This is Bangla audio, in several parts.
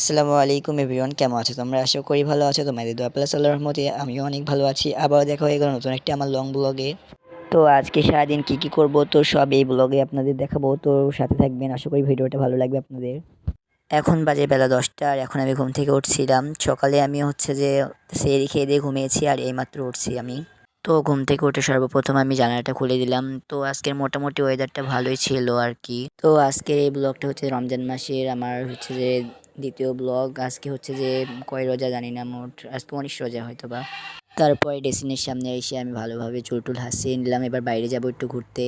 আসসালামু আলাইকুম এভরিওয়ান, কেমন আছো তোমরা? আশা করি ভালো আছো। তোমাদের দোয়া প্লাস আল্লাহর রহমতে আমিও অনেক ভালো আছি। আবারও দেখা হয়ে গেল নতুন একটি আমার লং ব্লগে। তো আজকে সারাদিন কি কি করব তো সব এই ব্লগে আপনাদের দেখাবো, তো সাথে থাকবেন। আশা করি ভিডিওটা ভালো লাগবে আপনাদের। এখন বাজে বেলা 10টা আর এখন আমি ঘুম থেকে উঠছিলাম। সকালে আমি হচ্ছে যে সেহরি খেয়ে দিয়ে ঘুমিয়েছি আর এইমাত্র উঠছি আমি। তো ঘুম থেকে উঠে সর্বপ্রথম আমি জানালাটা খুলে দিলাম। তো আজকের মোটামুটি ওয়েদারটা ভালোই ছিল আর কি। তো আজকের এই ব্লগটা হচ্ছে রমজান মাসের আমার হচ্ছে যে দ্বিতীয় ব্লগ। আজকে হচ্ছে যে কয় রোজা জানি না, মোট আজকে 19 রোজা হয়তো বা। তারপরে ডেসিনের সামনে এসে আমি ভালোভাবে চুল হাসিয়ে নিলাম। এবার বাইরে যাবো একটু ঘুরতে।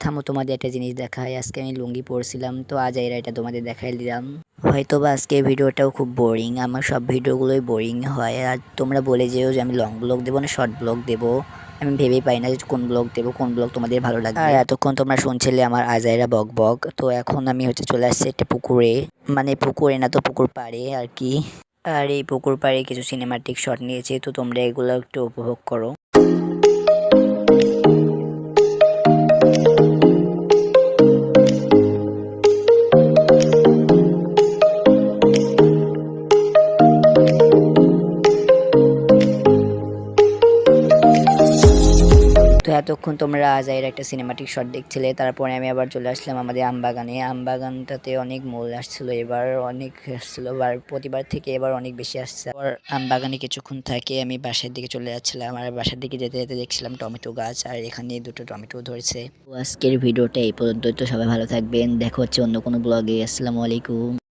থামো, তোমাদের একটা জিনিস দেখাই। আজকে আমি লুঙ্গি পরছিলাম, তো আজ এটা তোমাদের দেখাই দিলাম। হয়তো বা আজকে ভিডিওটাও খুব বোরিং, আমার সব ভিডিওগুলোই বোরিং হয়। আর তোমরা বলে যেও যে আমি লং ব্লগ দেবো না শর্ট ব্লগ দেবো। আমি ভেবেই পাই না যে কোন ব্লগ দেবো, কোন ব্লগ তোমাদের ভালো লাগবে। আর এতক্ষণ তোমরা শুনছিলে আমার আজাইরা বক বক। তো এখন আমি হচ্ছে চলে আসছি একটা পুকুরে, মানে পুকুরে না তো পুকুর পাড়ে আর কি। আর এই পুকুর পাড়ে কিছু সিনেমাটিক শট নিয়েছি, তো তোমরা এগুলো একটু উপভোগ করো। তো এতক্ষণ তোমরা আজাইয়ের একটা সিনেমাটিক শট দেখছিলে। তারপরে আমি আবার চলে আসলাম আমাদের আমবাগানে। আমবাগানটাতে অনেক মূল আসছিল, এবার অনেক আসছিল, আর প্রতিবার থেকে এবার অনেক বেশি আসছে। আবার আমবাগানে কিছুক্ষণ থাকে আমি বাসার দিকে চলে যাচ্ছিলাম, আর বাসার দিকে যেতে যেতে দেখছিলাম টমেটো গাছ, আর এখানে দুটো টমেটো ধরেছে। তো আজকের ভিডিওটা এই পর্যন্ত। তো সবাই ভালো থাকবেন, দেখা হচ্ছে অন্য কোনো ব্লগে। আসসালামু আলাইকুম।